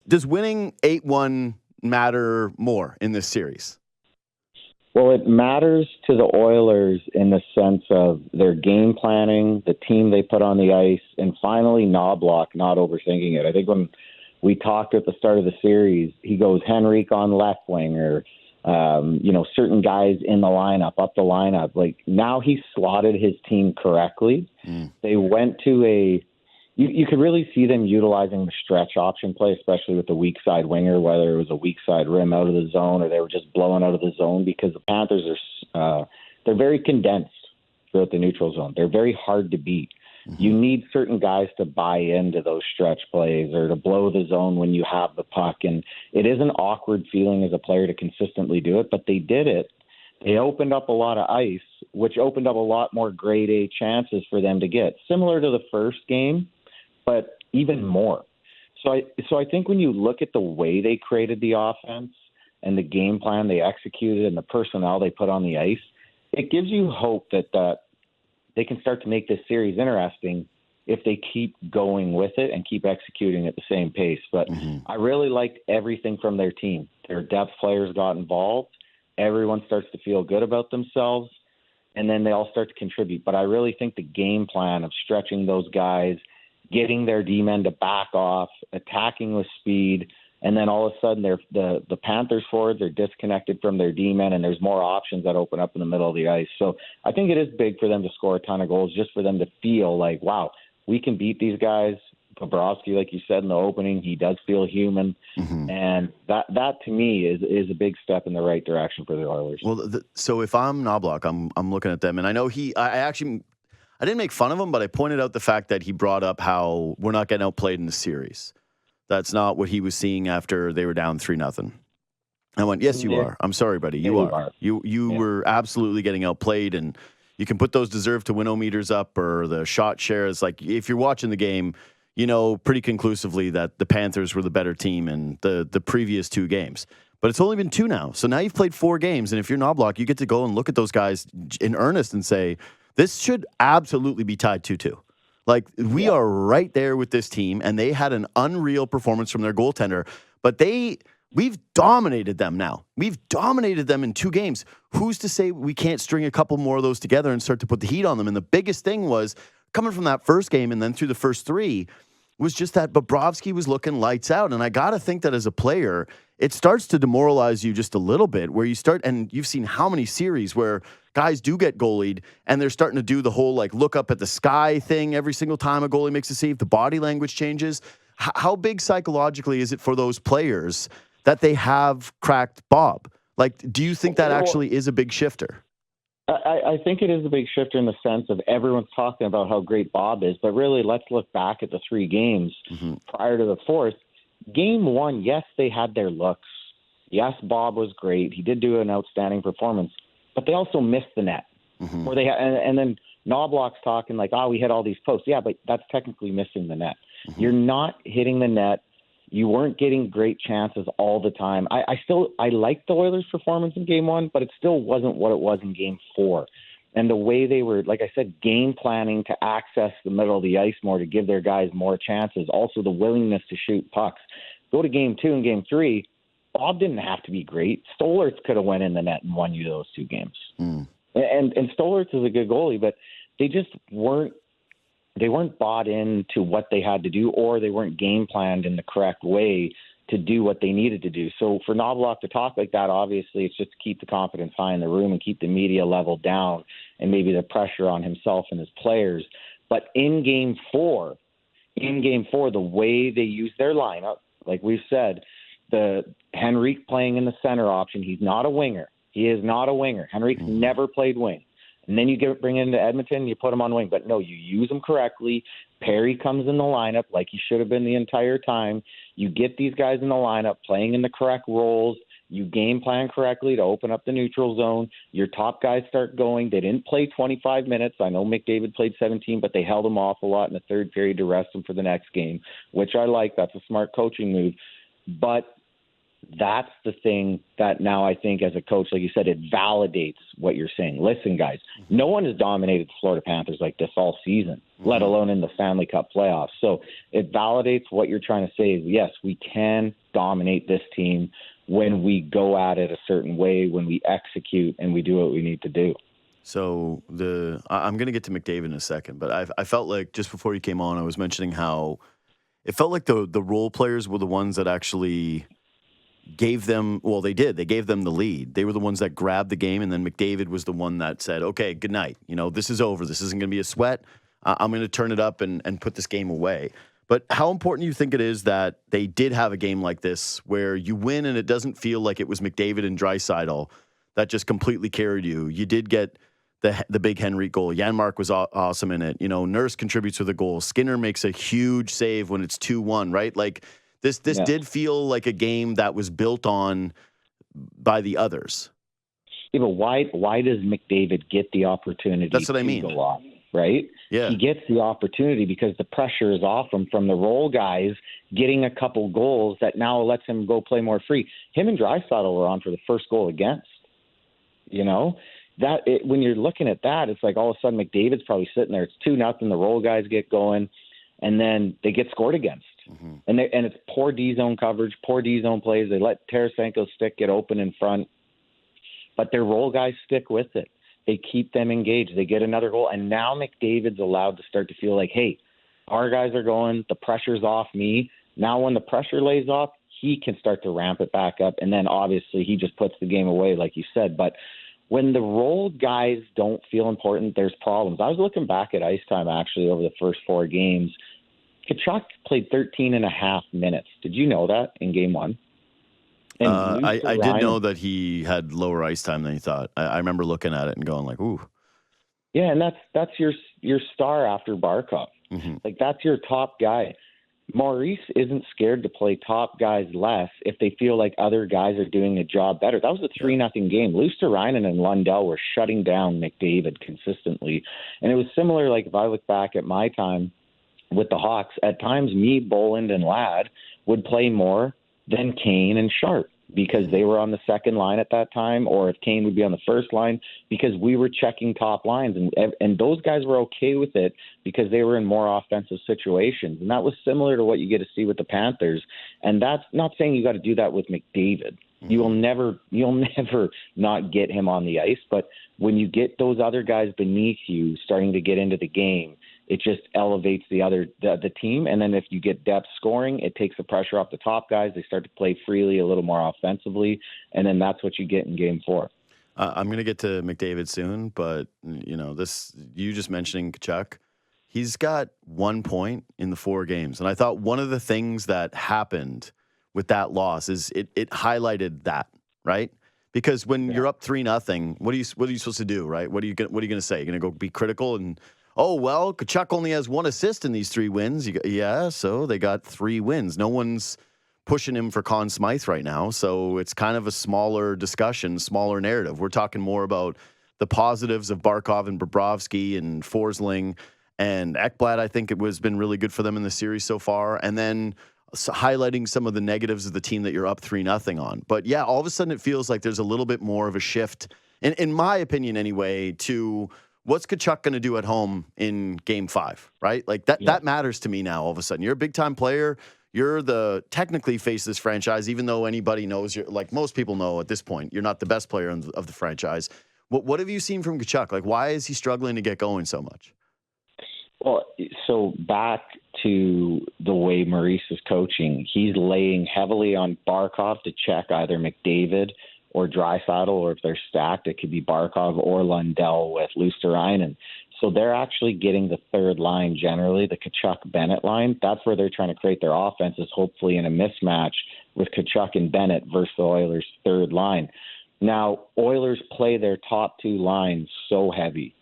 Does winning 8-1 matter more in this series? Well, it matters to the Oilers in the sense of their game planning, the team they put on the ice, and finally Knobloch not overthinking it. I think when we talked at the start of the series, he goes Henrique on left wing or, certain guys in the lineup, up the lineup. Like now he's slotted his team correctly. They went to you could really see them utilizing the stretch option play, especially with the weak side winger, whether it was a weak side rim out of the zone or they were just blowing out of the zone, because the Panthers they're very condensed throughout the neutral zone. They're very hard to beat. You need certain guys to buy into those stretch plays or to blow the zone when you have the puck. And it is an awkward feeling as a player to consistently do it, but they did it. They opened up a lot of ice, which opened up a lot more grade A chances for them to get, similar to the first game, but even more. So I think when you look at the way they created the offense and the game plan they executed and the personnel they put on the ice, it gives you hope that they can start to make this series interesting if they keep going with it and keep executing at the same pace. But I really liked everything from their team. Their depth players got involved. Everyone starts to feel good about themselves, and then they all start to contribute. But I really think the game plan of stretching those guys, getting their D-men to back off, attacking with speed, and then all of a sudden the Panthers forwards are disconnected from their D-men, and there's more options that open up in the middle of the ice. So I think it is big for them to score a ton of goals, just for them to feel like, wow, we can beat these guys. Bobrovsky, like you said in the opening, he does feel human. And that to me is a big step in the right direction for the Oilers. Well, so if I'm Knobloch, I'm looking at them, and I know I didn't make fun of him, but I pointed out the fact that he brought up how we're not getting outplayed in the series. That's not what he was seeing after they were down 3-0. I went, yes, you are. I'm sorry, buddy. You are. You were absolutely getting outplayed, and you can put those deserve to win-o-meters up or the shot shares. Like, if you're watching the game, you know pretty conclusively that the Panthers were the better team in the previous 2 games. But it's only been 2 now. So now you've played 4 games, and if you're Knobloch, you get to go and look at those guys in earnest and say, this should absolutely be tied 2-2. Like, we are right there with this team, and they had an unreal performance from their goaltender. But we've dominated them now. We've dominated them in 2 games. Who's to say we can't string a couple more of those together and start to put the heat on them? And the biggest thing was, coming from that first game and then through the first 3, was just that Bobrovsky was looking lights out. And I got to think that as a player, it starts to demoralize you just a little bit, where you start, and you've seen how many series where guys do get goalied and they're starting to do the whole like look up at the sky thing every single time a goalie makes a save. The body language changes. How big psychologically is it for those players that they have cracked Bob? Like, do you think that actually is a big shifter? I think it is a big shifter in the sense of everyone's talking about how great Bob is, but really let's look back at the 3 games prior to the 4th. Game 1, yes, they had their looks. Yes, Bob was great. He did do an outstanding performance, but they also missed the net. Or they and then Knobloch's talking like, we hit all these posts. Yeah, but that's technically missing the net. You're not hitting the net. You weren't getting great chances all the time. I liked the Oilers' performance in Game 1, but it still wasn't what it was in Game 4. And the way they were, like I said, game planning to access the middle of the ice more, to give their guys more chances. Also, the willingness to shoot pucks. Go to Game 2 and Game 3, Bob didn't have to be great. Stolarz could have went in the net and won you those 2 games. And Stolarz is a good goalie, but they just weren't. They weren't bought into what they had to do, or they weren't game planned in the correct way to do what they needed to do. So for Knobloch to talk like that, obviously it's just to keep the confidence high in the room and keep the media level down and maybe the pressure on himself and his players. But in Game 4, the way they use their lineup, like we've said, the Henrique playing in the center option, he's not a winger. He is not a winger. Henrique's never played wing. And then you bring him into Edmonton, you put him on wing. But no, you use him correctly. Perry comes in the lineup like he should have been the entire time. You get these guys in the lineup playing in the correct roles. You game plan correctly to open up the neutral zone. Your top guys start going. They didn't play 25 minutes. I know McDavid played 17, but they held him off a lot in the 3rd period to rest him for the next game, which I like. That's a smart coaching move. But that's the thing that now I think as a coach, like you said, it validates what you're saying. Listen, guys, no one has dominated the Florida Panthers like this all season, let alone in the Stanley Cup playoffs. So it validates what you're trying to say is, yes, we can dominate this team when we go at it a certain way, when we execute and we do what we need to do. So I'm going to get to McDavid in a second, but I felt like just before you came on, I was mentioning how it felt like the role players were the ones that actually gave them, well, they did. They gave them the lead. They were the ones that grabbed the game, and then McDavid was the one that said, okay, good night. This is over. This isn't going to be a sweat. I'm going to turn it up and put this game away. But how important do you think it is that they did have a game like this where you win and it doesn't feel like it was McDavid and Draisaitl that just completely carried you? You did get the big Henry goal. Janmark was awesome in it. Nurse contributes with a goal. Skinner makes a huge save when it's 2-1, right? Like this did feel like a game that was built on by the others. Yeah, but why does McDavid get the opportunity That's what I mean. To go off, right? Yeah. He gets the opportunity because the pressure is off him from the role guys getting a couple goals that now lets him go play more free. Him and Draisaitl were on for the first goal against. When you're looking at that, it's like all of a sudden McDavid's probably sitting there. It's 2-0. The role guys get going, and then they get scored against. Mm-hmm. And it's poor D-zone coverage, poor D-zone plays. They let Tarasenko's stick get open in front, but their role guys stick with it. They keep them engaged. They get another goal, and now McDavid's allowed to start to feel like, hey, our guys are going. The pressure's off me. Now when the pressure lays off, he can start to ramp it back up, and then obviously he just puts the game away, like you said. But when the role guys don't feel important, there's problems. I was looking back at ice time, actually, over the first 4 games. Tkachuk played 13 and a half minutes. Did you know that in game 1? I did know that he had lower ice time than he thought. I remember looking at it and going like, ooh. Yeah, and that's your star after Barkov. Mm-hmm. Like, that's your top guy. Maurice isn't scared to play top guys less if they feel like other guys are doing the job better. That was a 3-0 game. Luostarinen and Lundell were shutting down McDavid consistently. And it was similar, like if I look back at my time with the Hawks, at times me, Boland, and Ladd would play more than Kane and Sharp because they were on the second line at that time, or if Kane would be on the first line, because we were checking top lines. And those guys were okay with it because they were in more offensive situations. And that was similar to what you get to see with the Panthers. And that's not saying you got to do that with McDavid. Mm-hmm. You'll never not get him on the ice. But when you get those other guys beneath you starting to get into the game, it just elevates the team. And then if you get depth scoring, it takes the pressure off the top guys. They start to play freely, a little more offensively. And then that's what you get in game 4. I'm going to get to McDavid soon, but you just mentioning Tkachuk, he's got 1 point in the 4 games. And I thought one of the things that happened with that loss is it highlighted that, right? Because when you're up 3-0, what are you supposed to do, right? What are you going to say? You're going to go be critical and, oh, well, Tkachuk only has 1 assist in these 3 wins. So they got 3 wins. No one's pushing him for Conn Smythe right now. So it's kind of a smaller discussion, smaller narrative. We're talking more about the positives of Barkov and Bobrovsky and Forsling and Ekblad. I think it has been really good for them in the series so far. And then highlighting some of the negatives of the team that you're up 3-0 on. But yeah, all of a sudden it feels like there's a little bit more of a shift, in my opinion anyway, to what's Tkachuk going to do at home in game 5, right? Like that matters to me now all of a sudden. You're a big-time player. You're the technically face of this franchise, even though anybody knows, like most people know at this point, you're not the best player of the franchise. What have you seen from Tkachuk? Like, why is he struggling to get going so much? Well, so back to the way Maurice is coaching, he's laying heavily on Barkov to check either McDavid or Draisaitl, or if they're stacked, it could be Barkov or Lundell with Luostarinen. So they're actually getting the third line generally, the Tkachuk-Bennett line. That's where they're trying to create their offenses, hopefully in a mismatch with Tkachuk and Bennett versus the Oilers' third line. Now, Oilers play their top 2 lines so heavy,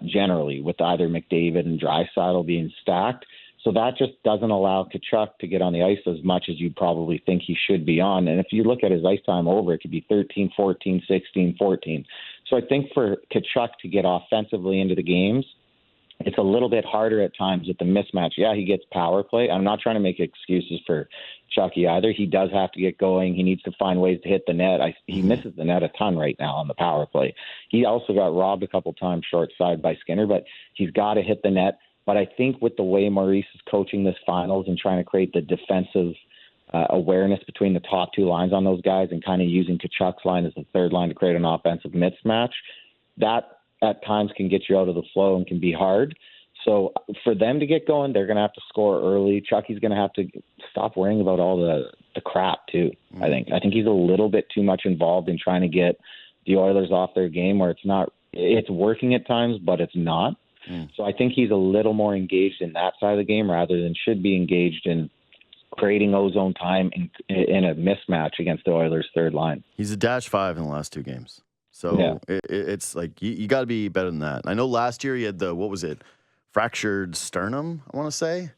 generally, with either McDavid and Draisaitl being stacked. So that just doesn't allow Tkachuk to get on the ice as much as you probably think he should be on. And if you look at his ice time over, it could be 13, 14, 16, 14. So I think for Tkachuk to get offensively into the games, it's a little bit harder at times with the mismatch. Yeah, he gets power play. I'm not trying to make excuses for Chucky either. He does have to get going. He needs to find ways to hit the net. He misses the net a ton right now on the power play. He also got robbed a couple times short side by Skinner, but he's got to hit the net. But I think with the way Maurice is coaching this finals and trying to create the defensive awareness between the top two lines on those guys and kind of using Kachuk's line as the third line to create an offensive mismatch, that at times can get you out of the flow and can be hard. So for them to get going, they're going to have to score early. Chucky's going to have to stop worrying about all the crap too. I think he's a little bit too much involved in trying to get the Oilers off their game where it's working at times, but it's not. So I think he's a little more engaged in that side of the game rather than should be engaged in creating ozone time in a mismatch against the Oilers' third line. He's a -5 in the last 2 games. So it's like you got to be better than that. I know last year he had fractured sternum, I want to say.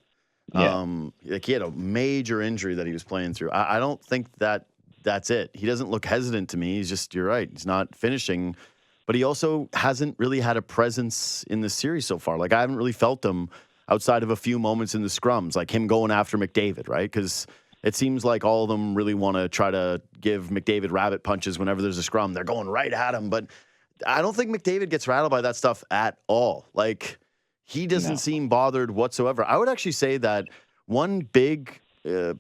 Yeah. Like he had a major injury that he was playing through. I don't think that's it. He doesn't look hesitant to me. He's just, you're right, he's not finishing. But he also hasn't really had a presence in the series so far. Like I haven't really felt him outside of a few moments in the scrums, like him going after McDavid, right? Because it seems like all of them really want to try to give McDavid rabbit punches whenever there's a scrum. They're going right at him. But I don't think McDavid gets rattled by that stuff at all. Like, he doesn't seem bothered whatsoever. I would actually say that one big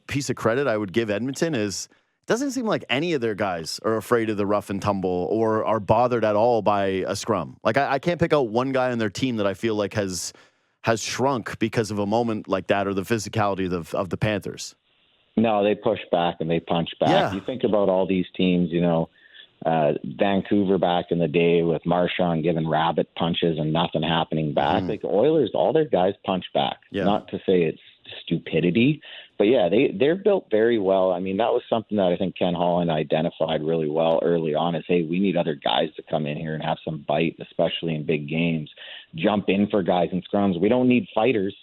piece of credit I would give Edmonton is it doesn't seem like any of their guys are afraid of the rough and tumble or are bothered at all by a scrum. Like, I can't pick out one guy on their team that I feel like has shrunk because of a moment like that or the physicality of the Panthers. No, they push back and they punch back. Yeah. You think about all these teams, Vancouver back in the day with Marchand giving rabbit punches and nothing happening back. Like the Oilers, all their guys punch back. Yeah. Not to say it's stupidity, but yeah, they're built very well. I mean, that was something that I think Ken Holland identified really well early on is, hey, we need other guys to come in here and have some bite, especially in big games. Jump in for guys in scrums. We don't need fighters.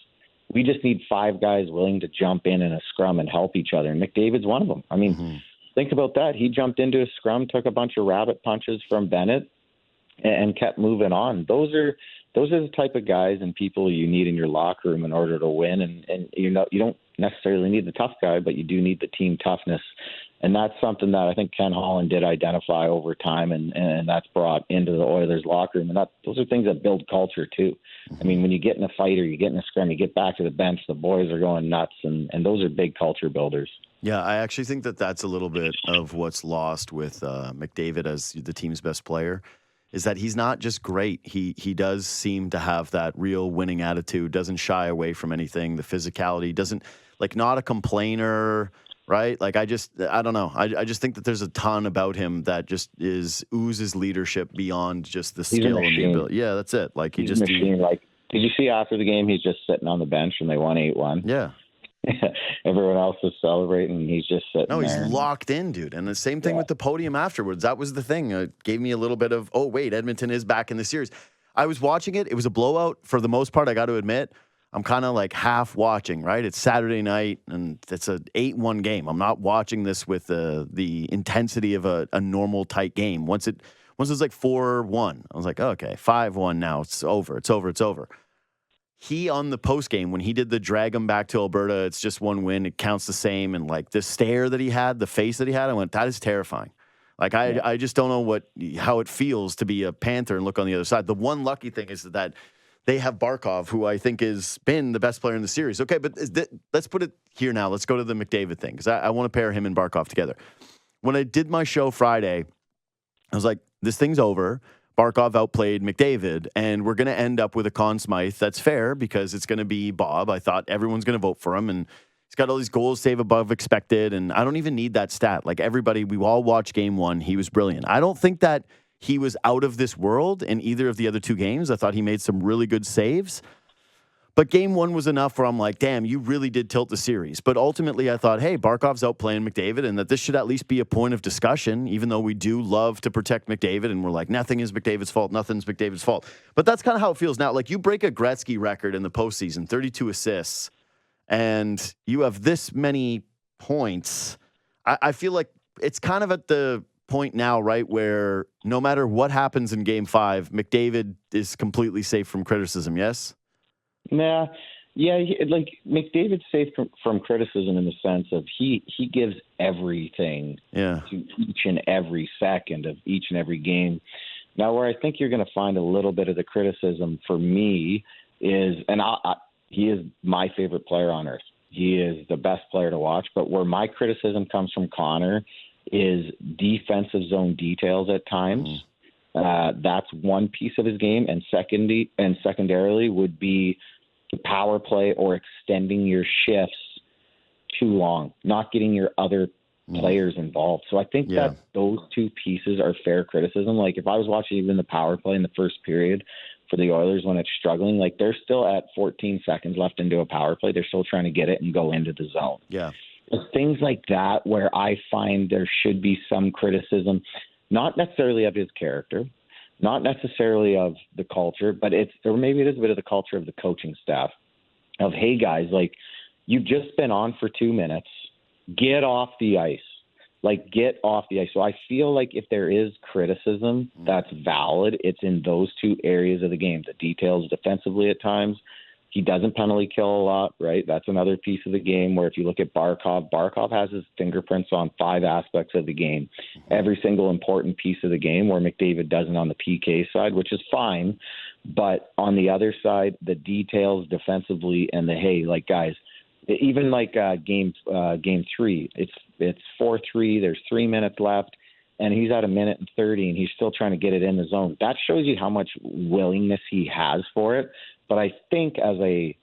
We just need 5 guys willing to jump in a scrum and help each other. And McDavid's one of them. I mean, think about that. He jumped into a scrum, took a bunch of rabbit punches from Bennett, and kept moving on. Those are the type of guys and people you need in your locker room in order to win. And you don't necessarily need the tough guy, but you do need the team toughness. And that's something that I think Ken Holland did identify over time, and that's brought into the Oilers locker room. And those are things that build culture too. I mean, when you get in a fight or you get in a scrum, you get back to the bench, the boys are going nuts, and those are big culture builders. Yeah, I actually think that's a little bit of what's lost with McDavid as the team's best player, is that he's not just great. He does seem to have that real winning attitude, doesn't shy away from anything, the physicality, doesn't, like, not a complainer, right? Like, I don't know. I just think that there's a ton about him that just oozes leadership beyond just the skill and the ability. Yeah, that's it. Like, he's a machine. Like, did you see after the game, he's just sitting on the bench and they won 8-1? Yeah. Everyone else is celebrating, and he's just sitting there. No, he's locked in, dude. And the same thing with the podium afterwards. That was the thing. It gave me a little bit of, oh, wait, Edmonton is back in the series. I was watching it. It was a blowout for the most part, I got to admit. I'm kind of like half watching, right? It's Saturday night, and it's an 8-1 game. I'm not watching this with the intensity of a normal tight game. Once it was like 4-1, I was like, okay, 5-1 now. It's over. He, on the post game, when he did the drag him back to Alberta, it's just one win, it counts the same. And like the stare that he had, the face that he had, I went, that is terrifying. Like, I just don't know how it feels to be a Panther and look on the other side. The one lucky thing is that they have Barkov, who I think has been the best player in the series. Okay, but let's put it here now. Let's go to the McDavid thing, because I want to pair him and Barkov together. When I did my show Friday, I was like, this thing's over. Barkov outplayed McDavid, and we're going to end up with a Conn Smythe. That's fair because it's going to be Bob. I thought everyone's going to vote for him, and he's got all these goals save above expected, and I don't even need that stat. Like, everybody, we all watched game 1. He was brilliant. I don't think that he was out of this world in either of the other 2 games. I thought he made some really good saves. But game 1 was enough where I'm like, damn, you really did tilt the series. But ultimately, I thought, hey, Barkov's outplaying McDavid, and that this should at least be a point of discussion, even though we do love to protect McDavid, and we're like, nothing is McDavid's fault, nothing's McDavid's fault. But that's kind of how it feels now. Like, you break a Gretzky record in the postseason, 32 assists, and you have this many points. I feel like it's kind of at the point now, right, where no matter what happens in game 5, McDavid is completely safe from criticism, yes? Nah. Yeah, like McDavid's safe from criticism in the sense of he gives everything Yeah. to each and every second of each and every game. Now, where I think you're going to find a little bit of the criticism for me is, and he is my favorite player on earth. He is the best player to watch. But where my criticism comes from Connor is defensive zone details at times. That's one piece of his game, and secondarily would be the power play or extending your shifts too long, not getting your other players involved. So I think that those two pieces are fair criticism. Like if I was watching even the power play in the first period for the Oilers when it's struggling, like they're still at 14 seconds left into a power play. They're still trying to get it and go into the zone. Yeah. It's things like that where I find there should be some criticism, not necessarily of his character, not necessarily of the culture, but or maybe it is a bit of the culture of the coaching staff of, hey guys, like you've just been on for 2 minutes, get off the ice, like get off the ice. So I feel like if there is criticism that's valid, it's in those two areas of the game, the details defensively at times. He doesn't penalty kill a lot, right? That's another piece of the game where if you look at Barkov has his fingerprints on 5 aspects of the game, every single important piece of the game, where McDavid doesn't on the PK side, which is fine. But on the other side, the details defensively and the, hey, like guys, even like game 3, it's 4-3, there's 3 minutes left, and he's at 1:30 and he's still trying to get it in the zone. That shows you how much willingness he has for it. But I think as a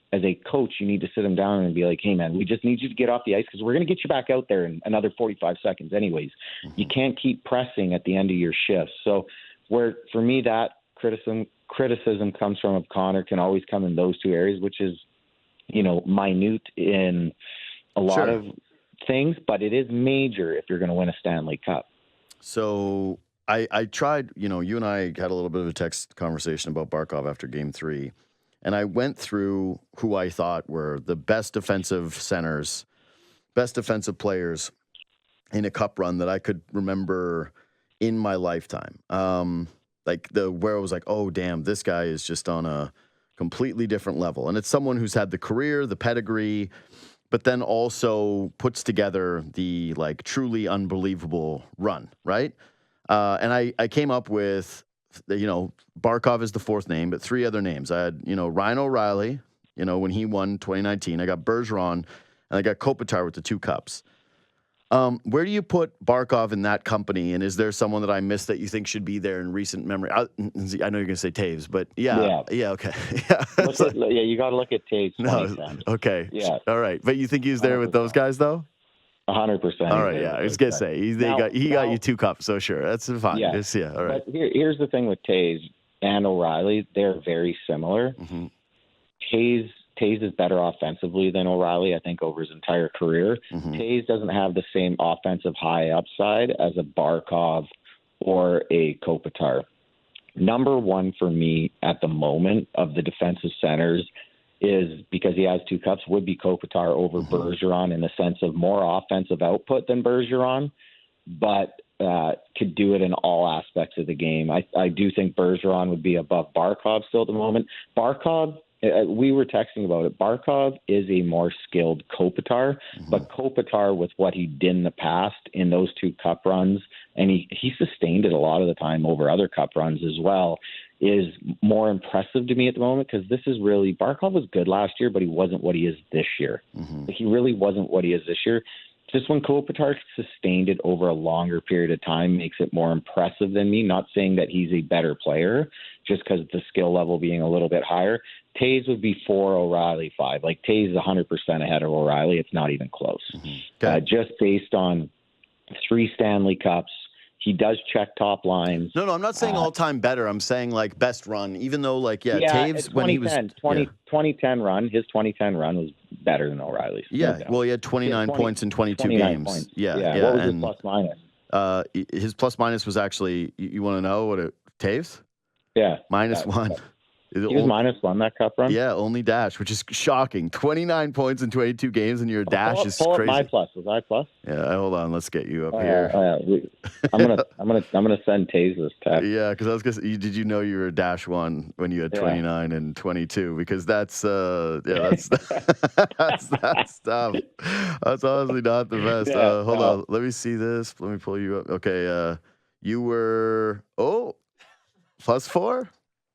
coach, you need to sit him down and be like, hey, man, we just need you to get off the ice because we're going to get you back out there in another 45 seconds anyways. You can't keep pressing at the end of your shifts. So where, for me, that criticism comes from of Connor can always come in those two areas, which is, minute in a lot of things, but it is major if you're going to win a Stanley Cup. So I tried, you and I had a little bit of a text conversation about Barkov after game 3. And I went through who I thought were the best defensive centers, best defensive players in a cup run that I could remember in my lifetime. Where I was like, oh, damn, this guy is just on a completely different level. And it's someone who's had the career, the pedigree, but then also puts together the truly unbelievable run, right? And I came up with, Barkov is the 4th name, but 3 other names. I had, Ryan O'Reilly, when he won 2019. I got Bergeron, and I got Kopitar with the 2 cups. Where do you put Barkov in that company? And is there someone that I missed that you think should be there in recent memory? I know you're going to say Taves, but yeah, okay. You got to look at Taves. No, okay. Yeah. All right. But you think he was there 100%. With those guys, though? 100%. All right, yeah. I was going to say, he got you 2 cups, so sure. That's fine. Yeah, all right. But here's the thing with Taves and O'Reilly. They're very similar. Mm-hmm. Taves is better offensively than O'Reilly, I think, over his entire career. Mm-hmm. Taves doesn't have the same offensive high upside as a Barkov or a Kopitar. Number 1 for me at the moment of the defensive centers is, because he has 2 cups, would be Kopitar over Bergeron in the sense of more offensive output than Bergeron, but could do it in all aspects of the game. I do think Bergeron would be above Barkov still at the moment. Barkov, we were texting about it. Barkov is a more skilled Kopitar, but Kopitar, with what he did in the past in those 2 cup runs, and he sustained it a lot of the time over other cup runs as well, is more impressive to me at the moment, because this is really, Barkov was good last year, but he wasn't what he is this year. He really wasn't what he is this year. Just when Kopitar sustained it over a longer period of time makes it more impressive than me. Not saying that he's a better player, just because the skill level being a little bit higher. Taves would be 4, O'Reilly 5. Like, Taves is 100% ahead of O'Reilly. It's not even close. Just based on 3 Stanley Cups. He does check top lines. No, I'm not saying all-time better. I'm saying, best run, even though, Taves, when he was... 2010 run, his 2010 run was better than O'Reilly's. Yeah, well, he had 29 points in 22 games. Points. Yeah. What was his plus-minus? His plus-minus was actually, you want to know what Taves? Yeah. -1. He was -1 that cup run? Yeah, only dash, which is shocking. 29 points in 22 games, and your dash is pull crazy. Up my plus. Was I plus? Yeah, hold on. Let's get you up here. I'm gonna send Taze this text. Yeah, because I was gonna say, did you know you were -1 when you had 29 and 22? Because that's that's that's tough. That's honestly not the best. Hold on. Let me see this. Let me pull you up. Okay, you were +4?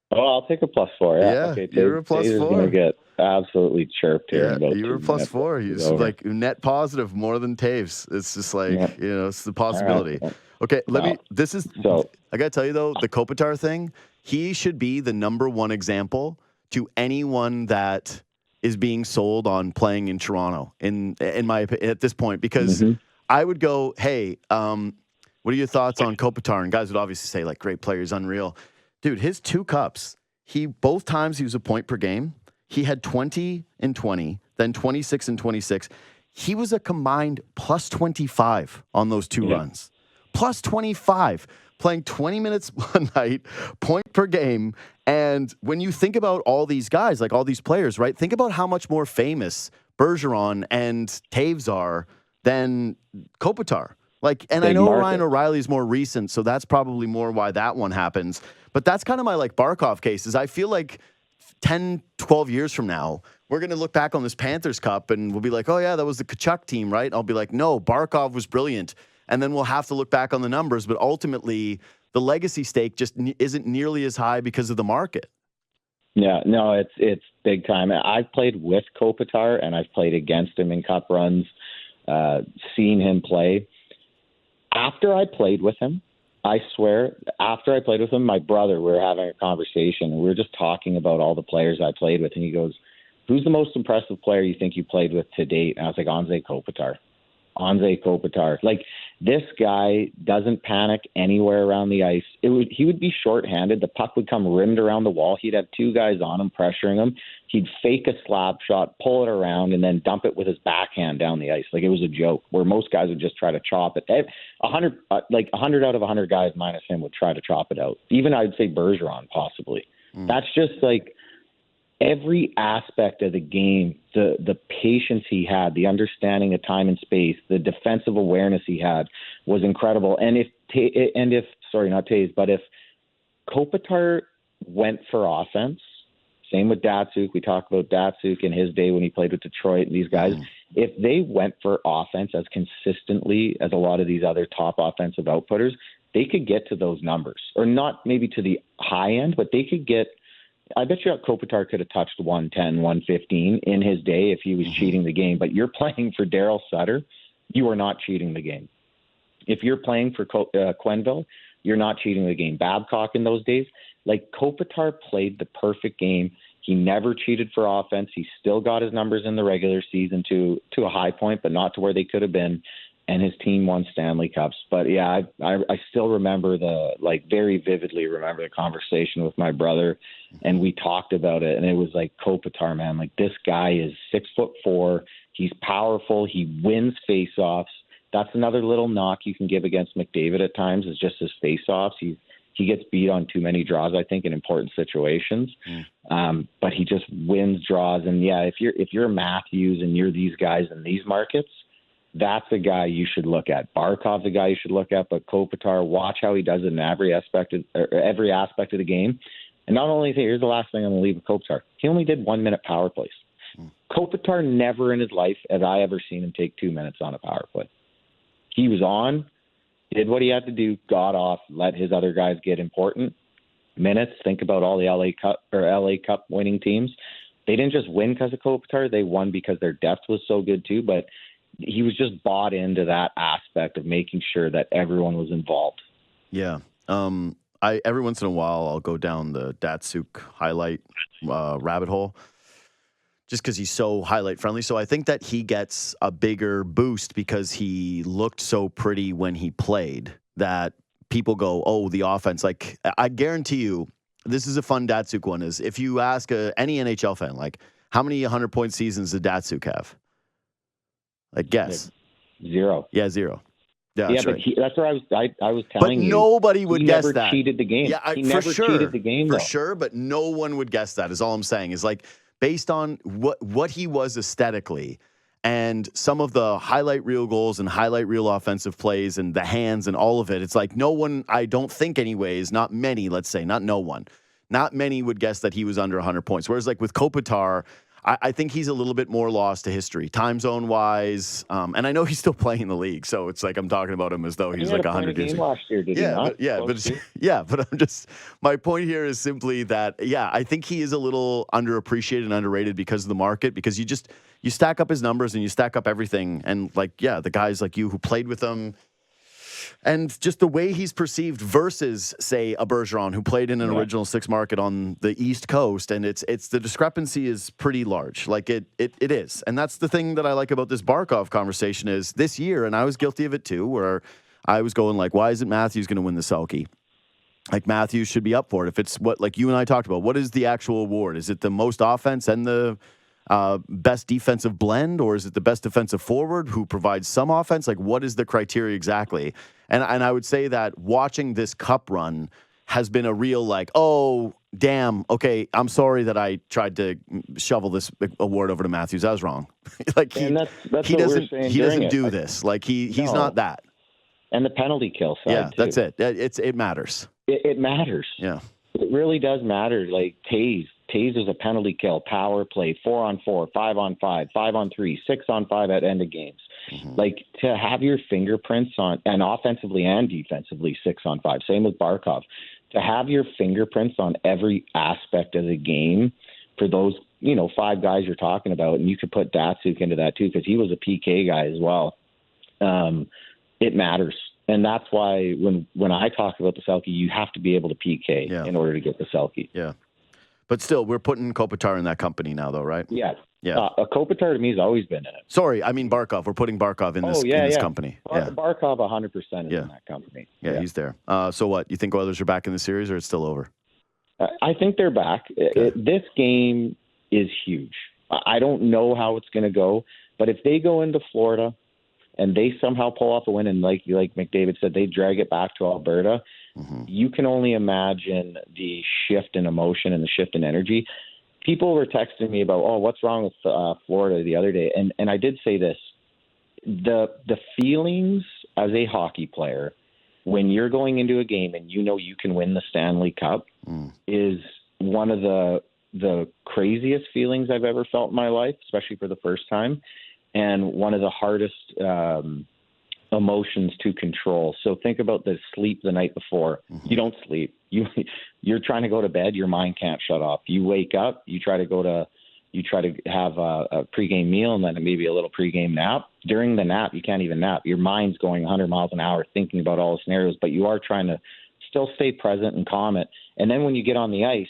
Oh, I'll take a +4. Yeah, okay. You were a +4. Taze is gonna get absolutely chirped here. Yeah, you were +4. He's like net positive more than Taves. It's just like it's the possibility. Right. Okay, I gotta tell you though, the Kopitar thing, he should be the number one example to anyone that is being sold on playing in Toronto. In my opinion, at this point, because I would go, hey, what are your thoughts on Kopitar? And guys would obviously say like, great player, he's unreal. Dude, his 2 cups, both times he was a point per game. He had 20 and 20, then 26 and 26. He was a combined +25 on those 2 runs. +25, playing 20 minutes a night, point per game. And when you think about all these guys, like all these players, right? Think about how much more famous Bergeron and Taves are than Kopitar. And I know Ryan O'Reilly is more recent, so that's probably more why that one happens. But that's kind of my Barkov cases. I feel like 10, 12 years from now, we're going to look back on this Panthers Cup and we'll be like, oh, yeah, that was the Tkachuk team, right? I'll be like, no, Barkov was brilliant. And then we'll have to look back on the numbers. But ultimately, the legacy stake just isn't nearly as high because of the market. Yeah, no, it's big time. I've played with Kopitar and I've played against him in cup runs, seen him play. After I played with him, I swear, my brother, we were having a conversation, and we were just talking about all the players I played with, and he goes, who's the most impressive player you think you played with to date? And I was like, Anze Kopitar. Like, this guy doesn't panic anywhere around the ice. He would be shorthanded. The puck would come rimmed around the wall. He'd have 2 guys on him, pressuring him. He'd fake a slap shot, pull it around, and then dump it with his backhand down the ice. Like, it was a joke, where most guys would just try to chop it. 100 out of 100 guys minus him would try to chop it out. Even I'd say Bergeron, possibly. That's just like every aspect of the game, the patience he had, the understanding of time and space, the defensive awareness he had was incredible. And if Kopitar went for offense, same with Datsuk. We talked about Datsuk in his day when he played with Detroit and these guys. If they went for offense as consistently as a lot of these other top offensive outputters, they could get to those numbers. Or not maybe to the high end, but they could get – I bet you Kopitar could have touched 110, 115 in his day if he was cheating the game. But you're playing for Daryl Sutter, you are not cheating the game. If you're playing for Quenneville, you're not cheating the game. Babcock in those days, Kopitar played the perfect game. He never cheated for offense. He still got his numbers in the regular season to a high point, but not to where they could have been. And his team won Stanley Cups. But yeah, I still remember very vividly remember the conversation with my brother, and we talked about it. And it was like, Kopitar, man, this guy is 6'4". He's powerful. He wins faceoffs. That's another little knock you can give against McDavid at times, is just his faceoffs. He gets beat on too many draws, I think, in important situations. But he just wins draws. And yeah, if you're Matthews and you're these guys in these markets, that's the guy you should look at. Barkov's the guy you should look at, but Kopitar, watch how he does it in every aspect of the game. And not only that, here's the last thing I'm going to leave with Kopitar. He only did 1-minute power plays. Kopitar never in his life have I ever seen him take 2 minutes on a power play. He was on, did what he had to do, got off, let his other guys get important minutes. Think about all the LA Cup winning teams. They didn't just win because of Kopitar. They won because their depth was so good too, but he was just bought into that aspect of making sure that everyone was involved. Yeah. Every once in a while, I'll go down the Datsuk highlight rabbit hole just because he's so highlight friendly. So I think that he gets a bigger boost because he looked so pretty when he played that people go, oh, the offense. I guarantee you, this is a fun Datsuk one, is if you ask any NHL fan, how many 100-point seasons did Datsuk have? Guess. 0. Yeah, 0. Yeah, Yeah, that's but right. that's where I was But telling you. nobody would He guess never that. cheated the game. Yeah, He for never sure. cheated the game, For though. sure, but no one would guess that is all I'm saying. Is like based on what he was aesthetically and some of the highlight reel goals and highlight reel offensive plays and the hands and all of it. It's like no one, I don't think anyways, not many, let's say, not no one. Not many would guess that he was under 100 points. Whereas like with Kopitar, I think he's a little bit more lost to history, time zone wise. And I know he's still playing in the league, so it's like I'm talking about him as though he's like 100 games last year. Did he not? But I'm just my point here is simply that I think he is a little underappreciated and underrated because of the market. Because you stack up his numbers and you stack up everything, and the guys like you who played with him. And just the way he's perceived versus, say, a Bergeron who played in an original six market on the East Coast, and it's the discrepancy is pretty large. Like it is, and that's the thing that I like about this Barkov conversation is this year, and I was guilty of it too, where I was going like, why isn't Matthews going to win the Selke? Like Matthews should be up for it. If it's what like you and I talked about, what is the actual award? Is it the most offense and the best defensive blend, or is it the best defensive forward who provides some offense? Like, what is the criteria exactly? And I would say that watching this cup run has been a real like, oh, damn, okay, I'm sorry that I tried to shovel this award over to Matthews. I was wrong. Like he doesn't do this. Like he's not that. And the penalty kill side. Yeah, that's it. It matters. It matters. Yeah. It really does matter. Like Taze is a penalty kill, power play, 4-on-4, 5-on-5, 5-on-3, 6-on-5 at end of games. Mm-hmm. Like to have your fingerprints on, and offensively and defensively, 6-on-5. Same with Barkov. To have your fingerprints on every aspect of the game for those, five guys you're talking about, and you could put Datsuk into that too because he was a PK guy as well. It matters. And that's why when I talk about the Selke, you have to be able to PK in order to get the Selke. Yeah. But still, we're putting Kopitar in that company now, though, right? Yeah. Yeah. Kopitar to me has always been in it. Sorry, I mean Barkov. We're putting Barkov in this company. Barkov 100% is in that company. Yeah, he's there. So what? You think Oilers are back in the series, or it's still over? I think they're back. Okay. This game is huge. I don't know how it's going to go, but if they go into Florida and they somehow pull off a win, and like McDavid said, they drag it back to Alberta, you can only imagine the shift in emotion and the shift in energy. People were texting me about, what's wrong with Florida the other day, and I did say this: the feelings as a hockey player when you're going into a game and you can win the Stanley Cup is one of the craziest feelings I've ever felt in my life, especially for the first time. And one of the hardest emotions to control. So think about the sleep the night before. Mm-hmm. You don't sleep. You're trying to go to bed. Your mind can't shut off. You wake up. You try to have a pregame meal and then maybe a little pregame nap. During the nap, you can't even nap. Your mind's going 100 miles an hour thinking about all the scenarios, but you are trying to still stay present and calm it. And then when you get on the ice,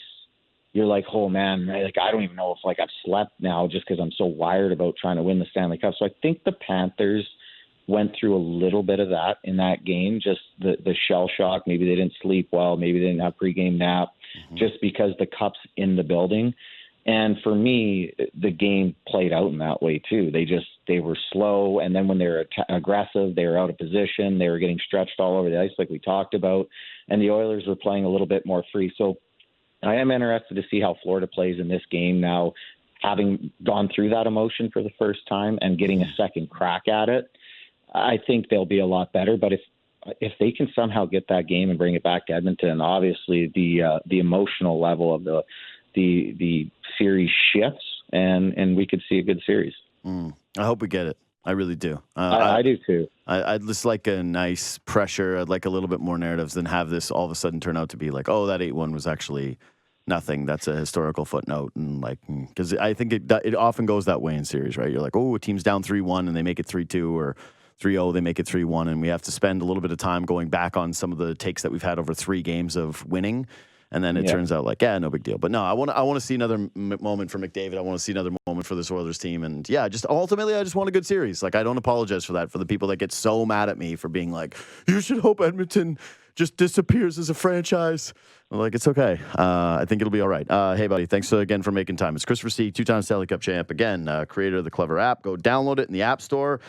you're like, oh man, like I don't even know if I've slept now just because I'm so wired about trying to win the Stanley Cup. So I think the Panthers went through a little bit of that in that game, just the shell shock. Maybe they didn't sleep well. Maybe they didn't have pregame nap, just because the Cup's in the building. And for me, the game played out in that way too. They were slow, and then when they were aggressive, they were out of position. They were getting stretched all over the ice like we talked about, and the Oilers were playing a little bit more free. So I am interested to see how Florida plays in this game now, having gone through that emotion for the first time and getting a second crack at it. I think they'll be a lot better. But if they can somehow get that game and bring it back to Edmonton, obviously the emotional level of the series shifts, and we could see a good series. I hope we get it. I really do. I do too. I'd just like a nice pressure. I'd like a little bit more narratives than have this all of a sudden turn out to be like, oh, that 8-1 was actually nothing. That's a historical footnote. And because I think it often goes that way in series, right? You're like, oh, a team's down 3-1 and they make it 3-2, or 3-0, they make it 3-1. And we have to spend a little bit of time going back on some of the takes that we've had over 3 games of winning. And then it turns out no big deal. But no, I want to see another moment for McDavid. I want to see another moment for this Oilers team. And just ultimately, I just want a good series. Like, I don't apologize for that, for the people that get so mad at me for being like, you should hope Edmonton just disappears as a franchise. I'm like, it's okay. I think it'll be all right. Hey, buddy, thanks again for making time. It's Kris Versteeg, 2-time Stanley Cup champ. Again, creator of the Klevr app. Go download it in the App Store.